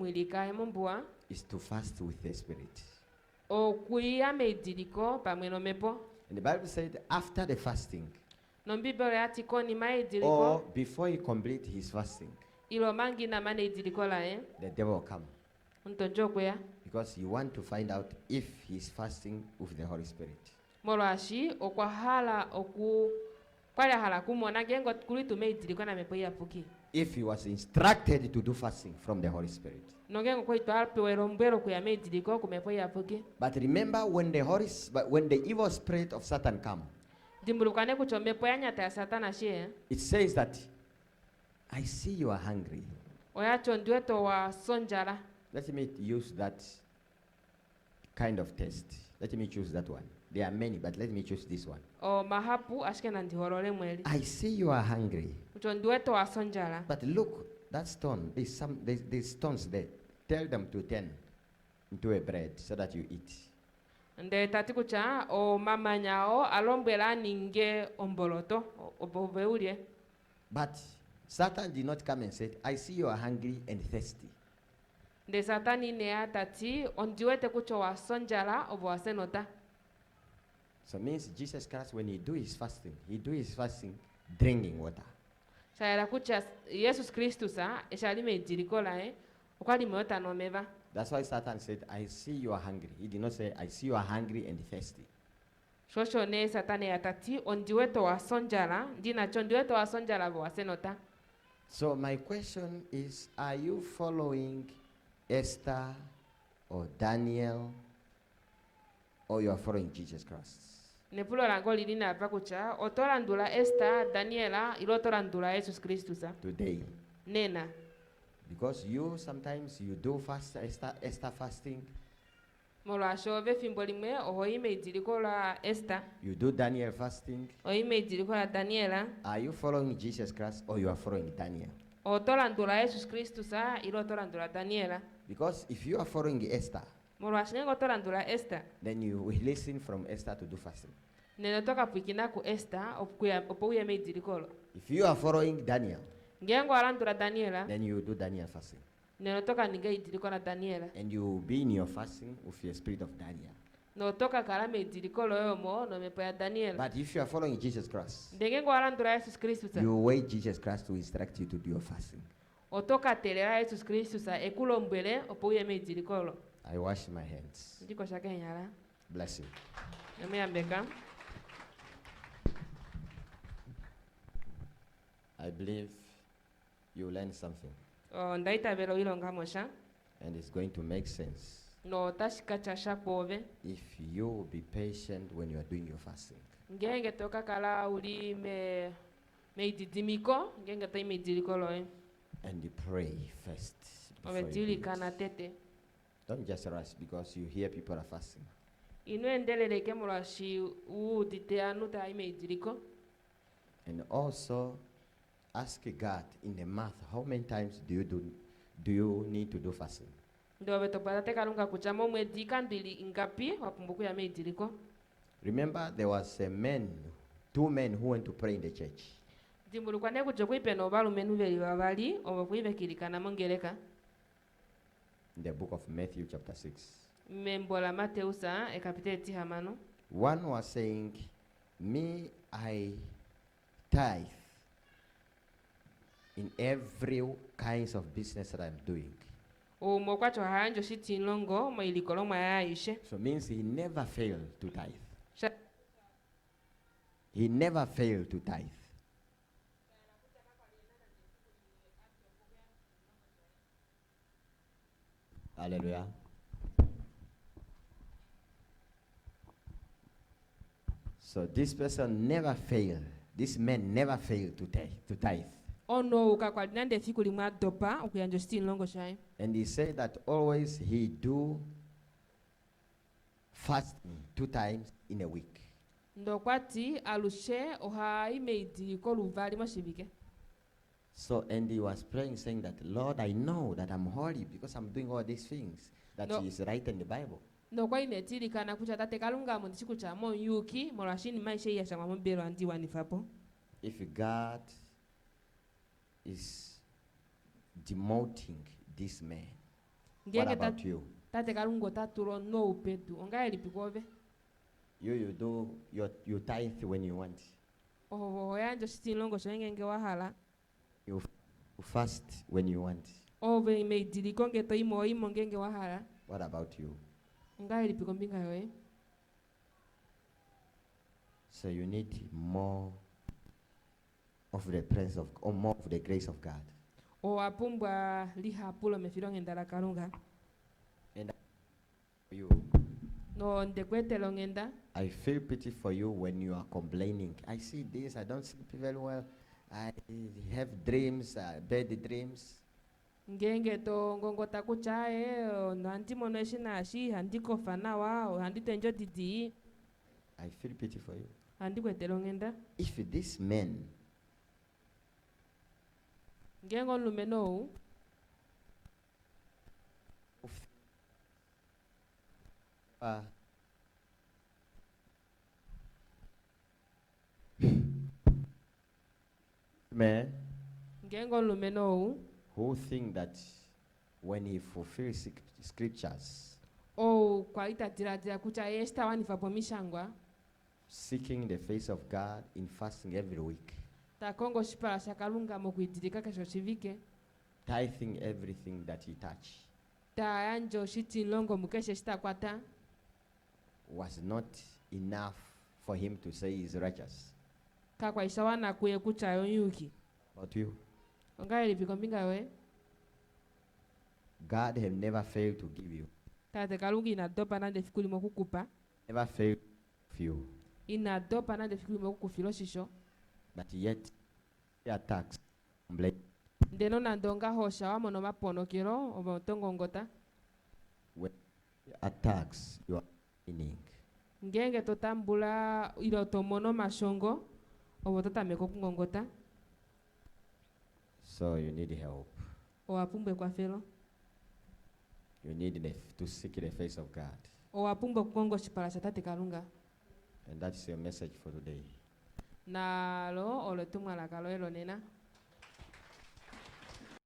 mwilika emumbua is to fast with the Spirit. okuya meidiliko pamwe nomepo. And the Bible said after the fasting, Nombibole atiko ni or maidiliko before he complete his fasting, ilo mangi na mane idiliko lae the devil will come. ntonjo kuya Because you want to find out if he's fasting with the Holy Spirit. molwashi okwahala oku kwala hala kumona gengo kulitume idiliko na mepo yapuki. If he was instructed to do fasting from the Holy Spirit. Nongengo kwa itwalpewero mbero kuya meidiliko kumepo yapuki. But remember when the evil spirit of Satan come, Dimbulukane kuchombepo yanyata ya satana shie it says that I see you are hungry. oyacho ndweto wa sonjala. Let me use that kind of test. Let me choose that one. There are many, but let me choose this one. O mahapu ashike na ndihorole mweli. I see you are hungry. Ucho ndweto wa sonjala. But look, that stone, there's stones there. Tell them to turn into a bread so that you eat. Nde tatikucha o mama nyao alombela ninge omboloto oboveulie. But Satan did not come and say, I see you are hungry and thirsty. Nde satani nea tati ondiwete kucho wa sonjala obo wasenota. So it means Jesus Christ, when he do his fasting drinking water. Shaira kucha Jesus Christus sa eshalime idirikola okwali meota no meva. That's why Satan said, I see you are hungry. He did not say, I see you are hungry and thirsty. Shosho ne satani atati ondiweto wa sonjala ndina chondiweto wa sonjala bo wasenota. So my question is, are you following Esther or Daniel, or you are following Jesus Christ? Nepulo lango lilina apakucha otolandula Esther, Daniela, ilotolandula Jesus Christus sa. Today. Nena. Because sometimes you do fast Esther fasting. Molwasho ve fimbo limwe ohoime idirikola Esther. You do Daniel fasting. Oime idirikola Daniela. Are you following Jesus Christ or you are following Daniel? Otolandula Jesus Christus sa ilotolandula Daniela. Because if you are following Esther, Molwasho otolandula Esther. then you will listen from Esther to do fasting. Neno toka puikina ku Esther opokuya me idirikolo. If you are following Daniel, Ngengo alandula Daniela. then you do Daniel fasting. Neno toka ninge idirikola Daniela. And you will be in your fasting with your spirit of Daniel. No toka kalame idirikolo yomo no mepo ya Daniela. But if you are following Jesus Christ, Ndengengo alandula Jesus Christus sa. you wait Jesus Christ to instruct you to do your fasting. Otoka telera Jesus Christus sa ekulombele opokuya me idirikolo. I wash my hands. Ndiko shake nyala. Bless you. Namuyambeka. I believe you learn something. Ndaita velo ilonga mosha. And it's going to make sense No tashika chasha kwove. if you will be patient when you are doing your fasting. Ngenge toka kala uli me ididimiko. Ngenge to ime idirikolo And you pray first. before you do Ovetili it. kana tete. Don't just rush because you hear people are fasting. Inu endelele ke molwashi udite anuta ime idiriko. And also ask God in the month, how many times do you need to do fasting? Ndo vetopata te kalunga kuchamo mwezi kandili ngapi wapumbuku ya me idiriko. Remember there was two men who went to pray in the church. Dimbulukwane kujo kuipe no balume nuveli babali obo kuive kilikana mongeleka. In the book of Matthew chapter 6. Membola Mateusa ekapite tihamano. One was saying, me, I tithe in every kinds of business that I'm doing. O mokwacho hanjo shiti longo mo ilikolo mwa yaishe. So means he never failed to tithe. He never failed to tithe. Hallelujah. So this person never failed. This man never failed to tithe. Ono ukakwalinande siku limwa dopa ukuyanjo shiti longo shai. And he said that always he do fasting 2 times in a week. Ndo kwati alushe oha ime idiriko luvali moshivike. So and he was praying saying that, Lord, I know that I'm holy because I'm doing all these things that No. is right in the Bible. Ndo kwa inetili kana kucha tate kalunga mo ndishiku cha mo yuki molashini maisha ya shama mbelo andiwa nifapo. If God is demoting this man What ngenge about you? tate kalunga otatula no upedu ongayelipikove You do you tithe when you want. oyanjo shitilongo shoengenge wahala You fast when you want. ove imeidiliko nge toimo ngenge wahala What about you? ongayelipiko mbinga yoye. So you need more of the presence of, or more of the grace of God. Owapumbwa lihapulo mefilo ngenda la kalunga And you, no ndekwetelo ngenda I feel pity for you when you are complaining. I see this, I don't sleep very well. I have dreams, bad dreams. ngenge to ngongota kuchaye no antimono eshinashi handikofa nawa handitenjo didi I feel pity for you. handikwetelo ngenda If this man ngengo lume no man ngengo lume no who think that when he fulfills scriptures, kwa itatiratira kuchaye estawanifapo mishangwa seeking the face of God in fasting every week, takongo shipala shakalunga mokuidirika kesho chivike tithing everything that he touch, tayanjo shitilongo mukeshe shitakwata was not enough for him to say he's righteous. kakwa ishawana kuye kuchayo yuki About you, ongayelipiko mbinga yoye. God have never failed to give you, Tate kalunga inadopa nande fikuli mokukupa never failed of you, inadopa nande fikuli mokukufilo shisho but yet he attacks, ndeno nandonga hosha wamono maponokelo obotongongota attacks your meaning. ngenge totambula ilo tomono mashongo obototameko kungongota So you need help. owapumbwe kwa felo You need to seek the face of God. owapumbwe kukongo shipala sha tate kalunga And that's your message for today. nalo olotumwa lakalo elo nena